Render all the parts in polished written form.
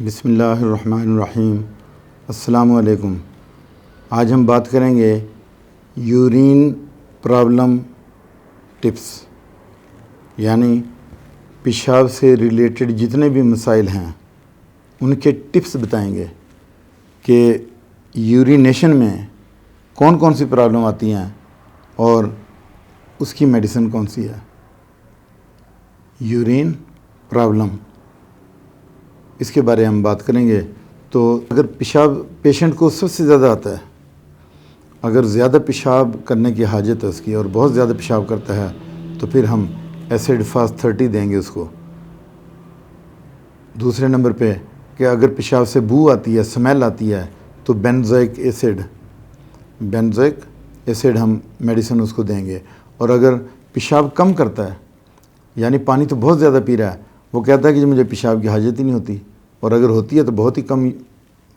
بسم اللہ الرحمن الرحیم۔ السلام علیکم۔ آج ہم بات کریں گے یورین پرابلم ٹپس، یعنی پیشاب سے ریلیٹڈ جتنے بھی مسائل ہیں ان کے ٹپس بتائیں گے کہ یورینیشن میں کون کون سی پرابلم آتی ہیں اور اس کی میڈیسن کون سی ہے۔ یورین پرابلم، اس کے بارے ہم بات کریں گے۔ تو اگر پیشاب پیشنٹ کو سب سے زیادہ آتا ہے، اگر زیادہ پیشاب کرنے کی حاجت ہے اس کی اور بہت زیادہ پیشاب کرتا ہے تو پھر ہم ایسڈ فاسٹ 30 دیں گے اس کو۔ دوسرے نمبر پہ کہ اگر پیشاب سے بو آتی ہے، سمیل آتی ہے، تو بینزوئک ایسڈ ہم میڈیسن اس کو دیں گے۔ اور اگر پیشاب کم کرتا ہے، یعنی پانی تو بہت زیادہ پی رہا ہے، وہ کہتا ہے کہ مجھے پیشاب کی حاجت ہی نہیں ہوتی، اور اگر ہوتی ہے تو بہت ہی کم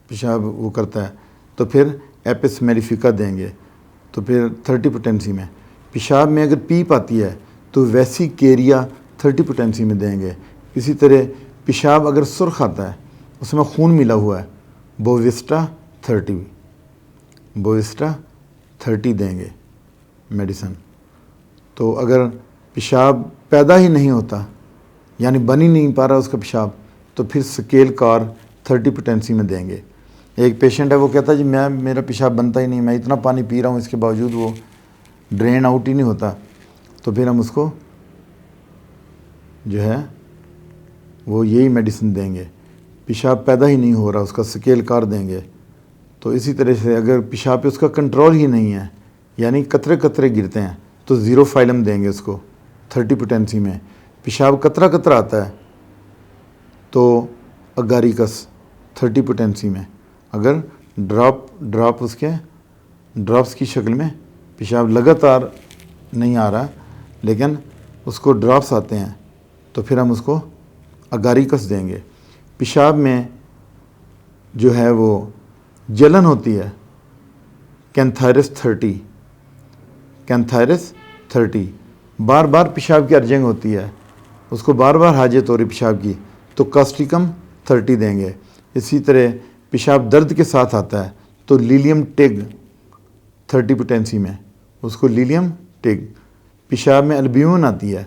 پیشاب وہ کرتا ہے، تو پھر ایپس میلیفیکا دیں گے۔ تو پھر 30 پوٹینسی میں پیشاب میں اگر پیپ آتی ہے تو ویسی کیریا 30 پوٹینسی میں دیں گے۔ اسی طرح پیشاب اگر سرخ آتا ہے، اس میں خون ملا ہوا ہے، بووسٹا 30 دیں گے میڈیسن۔ تو اگر پیشاب پیدا ہی نہیں ہوتا، یعنی بن ہی نہیں پا رہا اس کا پیشاب، تو پھر سکیل کار 30 پوٹینسی میں دیں گے۔ ایک پیشنٹ ہے، وہ کہتا ہے جی میرا پیشاب بنتا ہی نہیں، میں اتنا پانی پی رہا ہوں اس کے باوجود وہ ڈرین آؤٹ ہی نہیں ہوتا، تو پھر ہم اس کو جو ہے وہ یہی میڈیسن دیں گے۔ پیشاب پیدا ہی نہیں ہو رہا، اس کا سکیل کار دیں گے۔ تو اسی طرح سے اگر پیشاب پہ اس کا کنٹرول ہی نہیں ہے، یعنی قطرے قطرے گرتے ہیں، تو 0 فائلم دیں گے اس کو 30 پوٹینسی میں۔ پیشاب قطرہ قطرہ آتا ہے تو اگاریکس 30 پوٹینسی میں۔ اگر ڈراپس کی شکل میں پیشاب لگاتار نہیں آ رہا لیکن اس کو ڈراپس آتے ہیں، تو پھر ہم اس کو اگاریکس دیں گے۔ پیشاب میں جو ہے وہ جلن ہوتی ہے، کینتھائرس 30، بار بار پیشاب کی ارجنگ ہوتی ہے، اس کو بار بار حاجت ہو رہی پیشاب کی، تو کاسٹیکم 30 دیں گے۔ اسی طرح پیشاب درد کے ساتھ آتا ہے تو لیلیم ٹگ 30 پوٹینسی میں، اس کو لیلیم ٹگ۔ پیشاب میں البیومن آتی ہے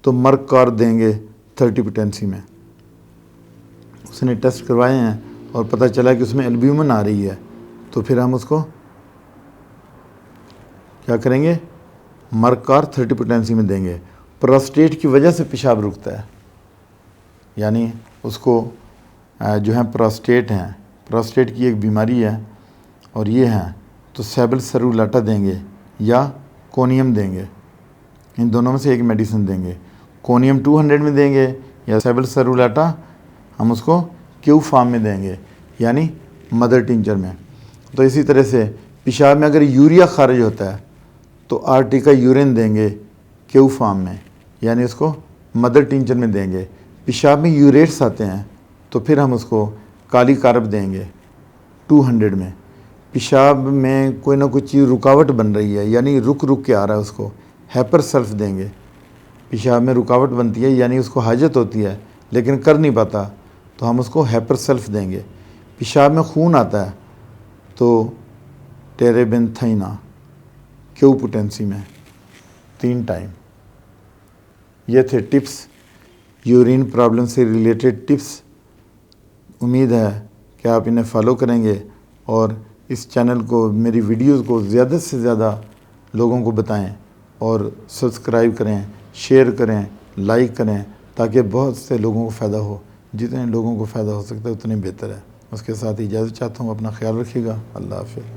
تو مرک کار دیں گے 30 پوٹینسی میں۔ اس نے ٹیسٹ کروائے ہیں اور پتہ چلا کہ اس میں البیومن آ رہی ہے، تو پھر ہم اس کو کیا کریں گے، مرک کار 30 پوٹینسی میں دیں گے۔ پراسٹیٹ کی وجہ سے پیشاب رکتا ہے، یعنی اس کو جو ہے پراسٹیٹ کی ایک بیماری ہے اور یہ ہے، تو سیبل سرولاٹا دیں گے یا کونیم دیں گے۔ ان دونوں میں سے ایک میڈیسن دیں گے۔ کونیم 200 میں دیں گے یا سیبل سرولاٹا ہم اس کو کیو فارم میں دیں گے، یعنی مدر ٹنچر میں۔ تو اسی طرح سے پیشاب میں اگر یوریا خارج ہوتا ہے تو آرٹیکا یورین دیں گے کیو فارم میں، یعنی اس کو مدر ٹنچر میں دیں گے۔ پیشاب میں یوریٹس آتے ہیں تو پھر ہم اس کو کالی کارب دیں گے 200 میں۔ پیشاب میں کوئی نہ کوئی چیز رکاوٹ بن رہی ہے، یعنی رک کے آ رہا ہے، اس کو ہیپر سلف دیں گے۔ پیشاب میں رکاوٹ بنتی ہے، یعنی اس کو حاجت ہوتی ہے لیکن کر نہیں پاتا، تو ہم اس کو ہیپر سلف دیں گے۔ پیشاب میں خون آتا ہے تو ٹیریبینتھائنا کیو پوٹینسی میں 3 ٹائم۔ یہ تھے ٹپس، یورین پرابلم سے ریلیٹڈ ٹپس۔ امید ہے کہ آپ انہیں فالو کریں گے اور اس چینل کو، میری ویڈیوز کو زیادہ سے زیادہ لوگوں کو بتائیں اور سبسکرائب کریں، شیئر کریں، لائک کریں، تاکہ بہت سے لوگوں کو فائدہ ہو۔ جتنے لوگوں کو فائدہ ہو سکتا ہے اتنے بہتر ہے۔ اس کے ساتھ اجازت چاہتا ہوں، اپنا خیال رکھیے گا۔ اللہ حافظ۔